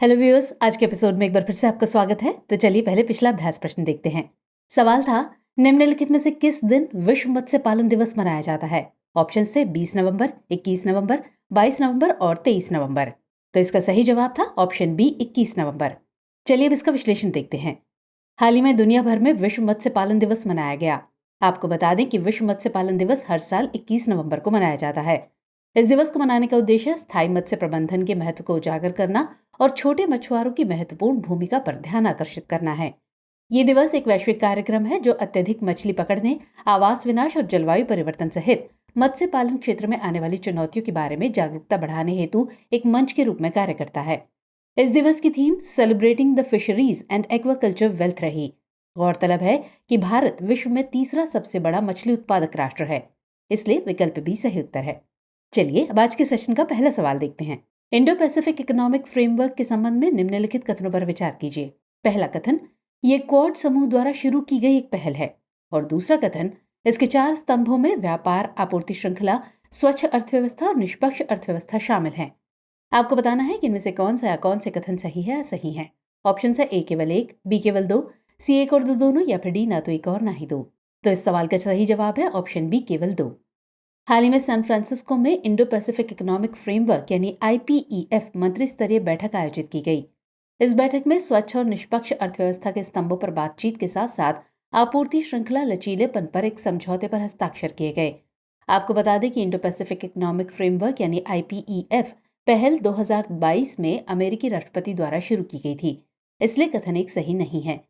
Hello viewers, आज के episode में एक बार फिर से आपका स्वागत है। तो चलिए पहले पिछला अभ्यास प्रश्न देखते हैं। सवाल था, निम्नलिखित में से किस दिन विश्व मत्स्य पालन दिवस मनाया जाता है? ऑप्शन से 20 नवंबर, 21 नवंबर, 22 नवंबर और 23 नवंबर। तो इसका सही जवाब था ऑप्शन बी, 21 नवंबर। चलिए अब इसका विश्लेषण देखते हैं। हाल ही में दुनिया भर में विश्व मत्स्य पालन दिवस मनाया गया। आपको बता दें कि विश्व मत्स्य पालन दिवस हर साल 21 नवंबर को मनाया जाता है। इस दिवस को मनाने का उद्देश्य स्थायी मत्स्य प्रबंधन के महत्व को उजागर करना और छोटे मछुआरों की महत्वपूर्ण भूमिका पर ध्यान आकर्षित करना है। ये दिवस एक वैश्विक कार्यक्रम है जो अत्यधिक मछली पकड़ने, आवास विनाश और जलवायु परिवर्तन सहित मत्स्य पालन क्षेत्र में आने वाली चुनौतियों के बारे में जागरूकता बढ़ाने हेतु एक मंच के रूप में कार्य करता है। इस दिवस की theme celebrating the fisheries and aquaculture wealth रही। गौरतलब है कि भारत विश्व में तीसरा सबसे बड़ा मछली उत्पादक राष्ट्र है, इसलिए विकल्प बी सही उत्तर है। चलिए अब आज के सेशन का पहला सवाल देखते हैं। इंडो पैसिफिक इकोनॉमिक फ्रेमवर्क के संबंध में निम्नलिखित कथनों पर विचार कीजिए। पहला कथन, ये क्वाड समूह द्वारा शुरू की गई एक पहल है। और दूसरा कथन, इसके 4 स्तंभों में व्यापार, आपूर्ति श्रृंखला, स्वच्छ अर्थव्यवस्था और निष्पक्ष अर्थव्यवस्था शामिल हैं। आपको बताना है कि इनमें से कौन से कथन सही है या सही है। ऑप्शन है ए केवल एक, बी केवल दो, सी एक और दो दोनों, या फिर डी ना तो एक और ना ही दो। तो इस सवाल का सही जवाब है ऑप्शन बी केवल दो। हाल ही में सैन फ्रांसिस्को में इंडो पैसिफिक इकोनॉमिक फ्रेमवर्क यानी IPEF मंत्री स्तरीय बैठक आयोजित की गई। इस बैठक में स्वच्छ और निष्पक्ष अर्थव्यवस्था के स्तंभों पर बातचीत के साथ साथ आपूर्ति श्रृंखला लचीलेपन पर एक समझौते पर हस्ताक्षर किए गए। आपको बता दें कि इंडो पैसिफिक इकोनॉमिक फ्रेमवर्क यानी IPEF पहल 2022 में अमेरिकी राष्ट्रपति द्वारा शुरू की गई थी, इसलिए कथन एक सही नहीं है।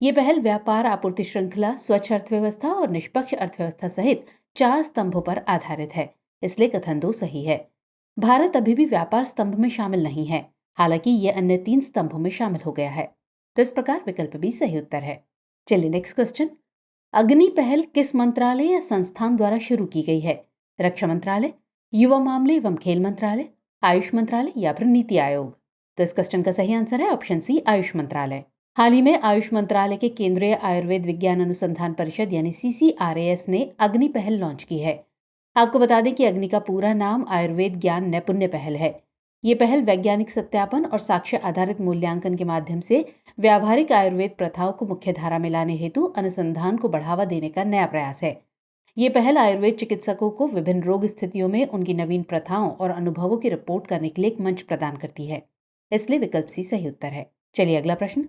ये पहल व्यापार, आपूर्ति श्रृंखला, स्वच्छ अर्थव्यवस्था और निष्पक्ष अर्थव्यवस्था सहित 4 स्तंभों पर आधारित है, इसलिए कथन 2 सही है। भारत अभी भी व्यापार स्तंभ में शामिल नहीं है, हालांकि ये अन्य 3 स्तंभों में शामिल हो गया है। तो इस प्रकार विकल्प भी सही उत्तर है। चलिए नेक्स्ट क्वेश्चन। अग्नि पहल किस मंत्रालय या संस्थान द्वारा शुरू की गई है? रक्षा मंत्रालय, युवा मामले एवं खेल मंत्रालय, आयुष मंत्रालय या फिर नीति आयोग? तो इस क्वेश्चन का सही आंसर है ऑप्शन सी, आयुष मंत्रालय। हाल ही में आयुष मंत्रालय के केंद्रीय आयुर्वेद विज्ञान अनुसंधान परिषद यानी CCRAS ने अग्नि पहल लॉन्च की है। आपको बता दें कि अग्नि का पूरा नाम आयुर्वेद ज्ञान नैपुण्य पहल है। ये पहल वैज्ञानिक सत्यापन और साक्ष्य आधारित मूल्यांकन के माध्यम से व्यावहारिक आयुर्वेद प्रथाओं को मुख्य धारा में लाने हेतु अनुसंधान को बढ़ावा देने का नया प्रयास है। ये पहल आयुर्वेद चिकित्सकों को विभिन्न रोग स्थितियों में उनकी नवीन प्रथाओं और अनुभवों की रिपोर्ट करने के लिए एक मंच प्रदान करती है, इसलिए विकल्प सी सही उत्तर है। चलिए अगला प्रश्न।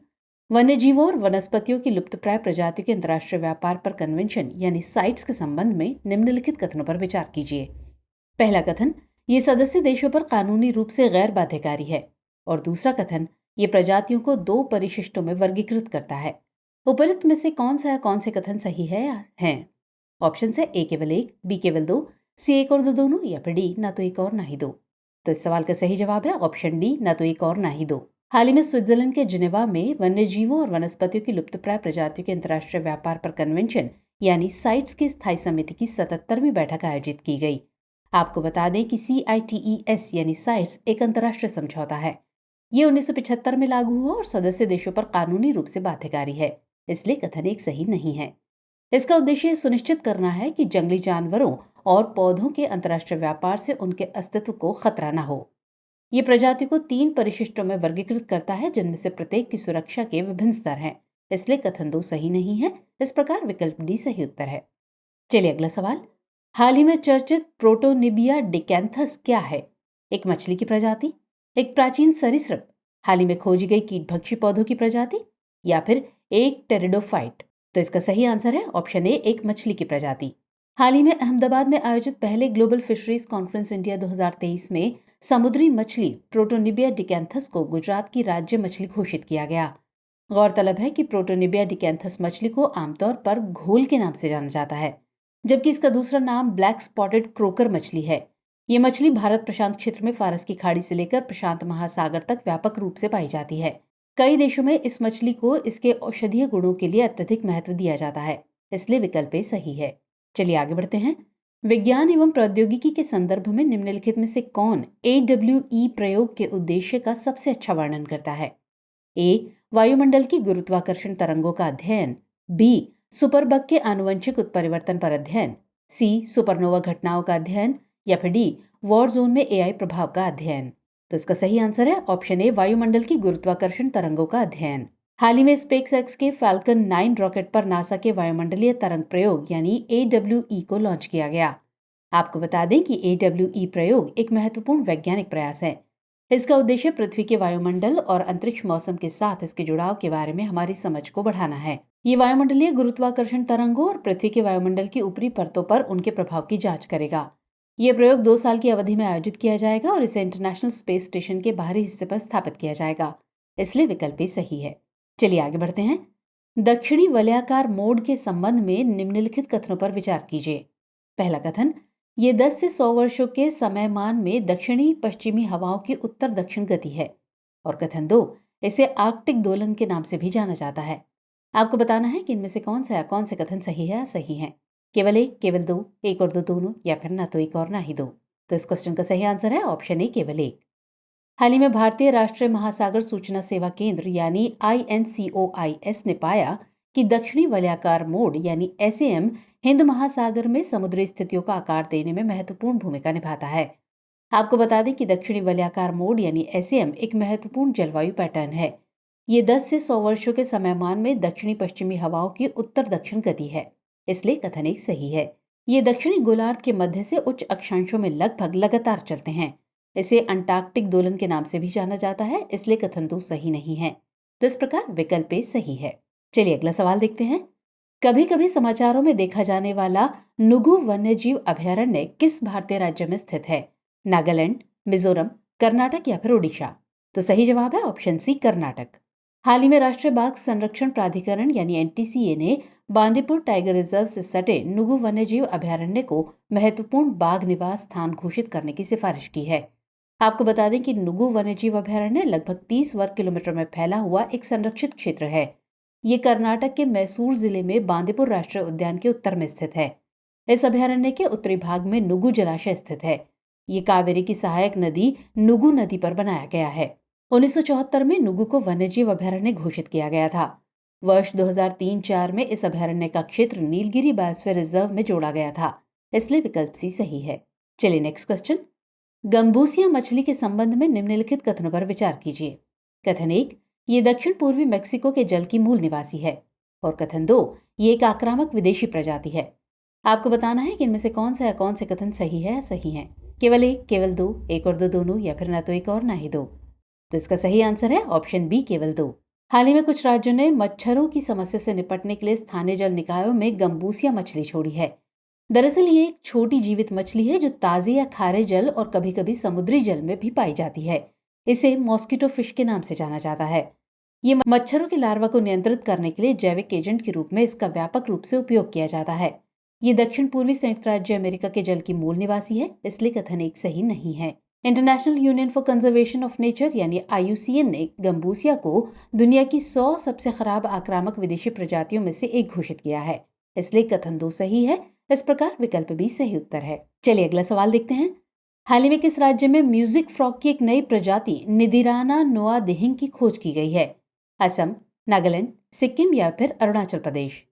वन्यजीवों और वनस्पतियों की लुप्तप्राय प्रजातियों के अंतर्राष्ट्रीय व्यापार पर कन्वेंशन यानी साइट्स के संबंध में निम्नलिखित कथनों पर विचार कीजिए। पहला कथन, ये सदस्य देशों पर कानूनी रूप से गैर बाध्यकारी है। और दूसरा कथन, ये प्रजातियों को 2 परिशिष्टों में वर्गीकृत करता है। उपरोक्त में से कौन से कथन सही है या हैं? ऑप्शन है ए केवल एक, बी केवल दो, सी एक और दो दोनों, या फिर डी ना तो एक और ना ही दो। तो इस सवाल का सही जवाब है ऑप्शन डी, ना तो एक और ना ही दो। हाल ही में स्विट्जरलैंड के जिनेवा में वन्यजीवों और वनस्पतियों की लुप्तप्राय प्रजातियों के अंतर्राष्ट्रीय व्यापार पर कन्वेंशन यानी साइट्स की स्थायी समिति की 77वीं बैठक आयोजित की गई। आपको बता दें कि CITES यानी साइट्स एक अंतर्राष्ट्रीय समझौता है। ये 1975 में लागू हुआ और सदस्य देशों पर कानूनी रूप से बाध्यकारी है, इसलिए कथन एक सही नहीं है। इसका उद्देश्य सुनिश्चित करना है कि जंगली जानवरों और पौधों के अंतर्राष्ट्रीय व्यापार से उनके अस्तित्व को खतरा न हो। ये प्रजाति को 3 परिशिष्टों में वर्गीकृत करता है, जिनमें से प्रत्येक की सुरक्षा के विभिन्न स्तर हैं, इसलिए कथन 2 सही नहीं है। इस प्रकार विकल्प डी सही उत्तर है। चलिए अगला सवाल। हाल ही में चर्चित प्रोटोनिबिया डिकैंथस क्या है? एक मछली की प्रजाति, एक प्राचीन सरीसृप, हाल ही में खोजी गई कीटभक्षी पौधों की प्रजाति, या फिर एक टेरिडोफाइट? तो इसका सही आंसर है ऑप्शन ए, एक मछली की प्रजाति। हाल ही में अहमदाबाद में आयोजित पहले ग्लोबल फिशरीज कॉन्फ्रेंस इंडिया 2023 में समुद्री मछली प्रोटोनिबिया डिकैंथस को गुजरात की राज्य मछली घोषित किया गया। गौरतलब है कि प्रोटोनिबिया डिकैंथस मछली को आमतौर पर घोल के नाम से जाना जाता है, जबकि इसका दूसरा नाम ब्लैक स्पॉटेड क्रोकर मछली है। ये मछली भारत प्रशांत क्षेत्र में फारस की खाड़ी से लेकर प्रशांत महासागर तक व्यापक रूप से पाई जाती है। कई देशों में इस मछली को इसके औषधीय गुणों के लिए अत्यधिक महत्व दिया जाता है, इसलिए विकल्प ए सही है। चलिए आगे बढ़ते हैं। विज्ञान एवं प्रौद्योगिकी के संदर्भ में निम्नलिखित में से कौन AWE प्रयोग के उद्देश्य का सबसे अच्छा वर्णन करता है? ए, वायुमंडल की गुरुत्वाकर्षण तरंगों का अध्ययन, बी, सुपरबग के आनुवंशिक उत्परिवर्तन पर अध्ययन, सी, सुपरनोवा घटनाओं का अध्ययन, या फिर डी, वॉर जोन में AI प्रभाव का अध्ययन? तो इसका सही आंसर है ऑप्शन ए, वायुमंडल की गुरुत्वाकर्षण तरंगों का अध्ययन। हाल ही में स्पेसएक्स के फाल्कन 9 रॉकेट पर नासा के वायुमंडलीय तरंग प्रयोग यानी AWE को लॉन्च किया गया। आपको बता दें कि AWE प्रयोग एक महत्वपूर्ण वैज्ञानिक प्रयास है। इसका उद्देश्य पृथ्वी के वायुमंडल और अंतरिक्ष मौसम के साथ इसके जुड़ाव के बारे में हमारी समझ को बढ़ाना है। ये वायुमंडलीय गुरुत्वाकर्षण तरंगों और पृथ्वी के वायुमंडल की ऊपरी परतों पर उनके प्रभाव की जांच करेगा। ये प्रयोग 2 साल की अवधि में आयोजित किया जाएगा और इसे इंटरनेशनल स्पेस स्टेशन के बाहरी हिस्से पर स्थापित किया जाएगा, इसलिए विकल्प ए सही है। चलिए आगे बढ़ते हैं। दक्षिणी वलयाकार मोड के संबंध में निम्नलिखित कथनों पर विचार कीजिए। पहला कथन, ये 10 से 100 वर्षों के समयमान में दक्षिणी पश्चिमी हवाओं की उत्तर दक्षिण गति है। और कथन 2, इसे आर्कटिक दोलन के नाम से भी जाना जाता है। आपको बताना है कि इनमें से कौन से कथन सही है या सही है। केवल एक, केवल दो, एक और दो दोनों, या फिर ना तो एक और ना ही दो। तो इस क्वेश्चन का सही आंसर है ऑप्शन ए, केवल एक। हाल ही में भारतीय राष्ट्रीय महासागर सूचना सेवा केंद्र यानी INCOIS ने पाया कि दक्षिणी वलयाकार मोड यानी SAM हिंद महासागर में समुद्री स्थितियों का आकार देने में महत्वपूर्ण भूमिका निभाता है। आपको बता दें कि दक्षिणी वलयाकार मोड यानी SAM एक महत्वपूर्ण जलवायु पैटर्न है। ये 10 से 100 वर्षों के समयमान में दक्षिणी पश्चिमी हवाओं की उत्तर दक्षिण गति है, इसलिए कथन एक सही है। ये दक्षिणी गोलार्ध के मध्य से उच्च अक्षांशों में लगभग लगातार चलते हैं। इसे अंटार्कटिक दोलन के नाम से भी जाना जाता है, इसलिए कथन 2 सही नहीं है। तो इस प्रकार विकल्प ए सही है। चलिए अगला सवाल देखते हैं। कभी कभी समाचारों में देखा जाने वाला नुगु वन्यजीव अभयारण्य किस भारतीय राज्य में स्थित है? नागालैंड, मिजोरम, कर्नाटक या फिर ओडिशा? तो सही जवाब है ऑप्शन सी, कर्नाटक। हाल ही में राष्ट्रीय बाघ संरक्षण प्राधिकरण यानी NTCA ने बांदीपुर टाइगर रिजर्व से सटे नुगु वन्यजीव अभयारण्य को महत्वपूर्ण बाघ निवास स्थान घोषित करने की सिफारिश की है। आपको बता दें कि नुगु वन्यजीव अभयारण्य लगभग 30 वर्ग किलोमीटर में फैला हुआ एक संरक्षित क्षेत्र है। ये कर्नाटक के मैसूर जिले में बांदीपुर राष्ट्रीय उद्यान के उत्तर में स्थित है। इस अभयारण्य के उत्तरी भाग में नुगु जलाशय स्थित है। ये कावेरी की सहायक नदी नुगु नदी पर बनाया गया है। 1974 में नुगु को वन्यजीव अभयारण्य घोषित किया गया था। वर्ष 2003-4 में इस अभयारण्य का क्षेत्र नीलगिरी बायोस्फीयर रिजर्व में जोड़ा गया था, इसलिए विकल्प सी सही है। चलिए नेक्स्ट क्वेश्चन। गंबूसिया मछली के संबंध में निम्नलिखित कथनों पर विचार कीजिए। कथन 1, ये दक्षिण पूर्वी मेक्सिको के जल की मूल निवासी है। और कथन 2, ये एक आक्रामक विदेशी प्रजाति है। आपको बताना है कि इनमें से कौन से कथन सही है या सही है। केवल एक, केवल दो, एक और दो दोनों, या फिर ना तो एक और ना ही दो। तो इसका सही आंसर है ऑप्शन बी, केवल दो। हाल ही में कुछ राज्यों ने मच्छरों की समस्या से निपटने के लिए स्थानीय जल निकायों में गंबूसिया मछली छोड़ी है। दरअसल ये एक छोटी जीवित मछली है जो ताजे या खारे जल और कभी कभी समुद्री जल में भी पाई जाती है। इसे मॉस्किटो फिश के नाम से जाना जाता है। ये मच्छरों के लार्वा को नियंत्रित करने के लिए जैविक एजेंट के रूप में इसका व्यापक रूप से उपयोग किया जाता है। ये दक्षिण पूर्वी संयुक्त राज्य अमेरिका के जल की मूल निवासी है, इसलिए कथन एक सही नहीं है। International union for conservation of nature यानी IUCN ने गंबूसिया को दुनिया की 100 सबसे खराब आक्रामक विदेशी प्रजातियों में से एक घोषित किया है, इसलिए कथन 2 सही है। इस प्रकार विकल्प बी सही उत्तर है। चलिए अगला सवाल देखते हैं। हाल ही में किस राज्य में म्यूजिक फ्रॉग की एक नई प्रजाति निदिराना नोआ दिहिंग की खोज की गई है? असम, नागालैंड, सिक्किम या फिर अरुणाचल प्रदेश?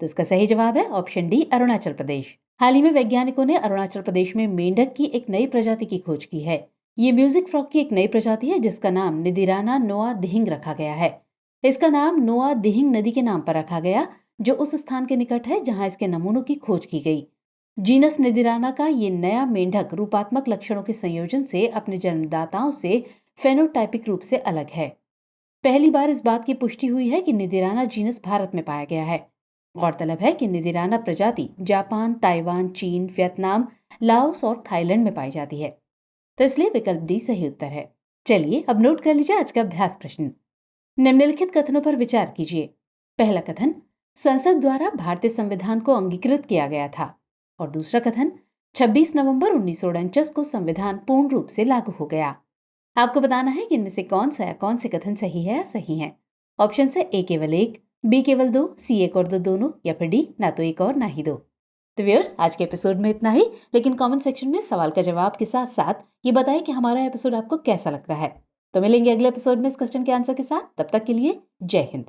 तो इसका सही जवाब है ऑप्शन डी, अरुणाचल प्रदेश। हाल ही में वैज्ञानिकों ने अरुणाचल प्रदेश में मेंढक की एक नई प्रजाति की खोज की है। ये म्यूजिक फ्रॉग की एक नई प्रजाति है जिसका नाम निदिराना नोआ दिहिंग रखा गया है। इसका नाम नोआ दिहिंग नदी के नाम पर रखा गया, जो उस स्थान के निकट है जहां इसके नमूनों की खोज की गई। जीनस निदिराना का ये नया मेंढक रूपात्मक लक्षणों के संयोजन से अपने जन्मदाताओं से फेनोटाइपिक रूप से अलग है। पहली बार इस बात की पुष्टि हुई है कि निदिराना जीनस भारत में पाया गया है। गौरतलब है कि निदिराना प्रजाति जापान, ताइवान, चीन, वियतनाम, लाओस और थाईलैंड में पाई जाती है, तो इसलिए विकल्प डी सही उत्तर है। चलिए अब नोट कर लीजिए आज का अभ्यास प्रश्न। निम्नलिखित कथनों पर विचार कीजिए। पहला कथन, संसद द्वारा भारतीय संविधान को अंगीकृत किया गया था। और दूसरा कथन, 26 नवंबर 1949 को संविधान पूर्ण रूप से लागू हो गया। आपको बताना है कि इनमें से कौन से कथन सही है या सही है। ऑप्शन है ए केवल एक, बी केवल दो, सी एक और दो दोनों, या फिर डी ना तो एक और ना ही दो। तो व्यूअर्स, आज के एपिसोड में इतना ही, लेकिन कमेंट सेक्शन में सवाल का जवाब के साथ साथ ये बताएं कि हमारा एपिसोड आपको कैसा लगता है। तो मिलेंगे अगले एपिसोड में इस क्वेश्चन के आंसर के साथ। तब तक के लिए जय हिंद।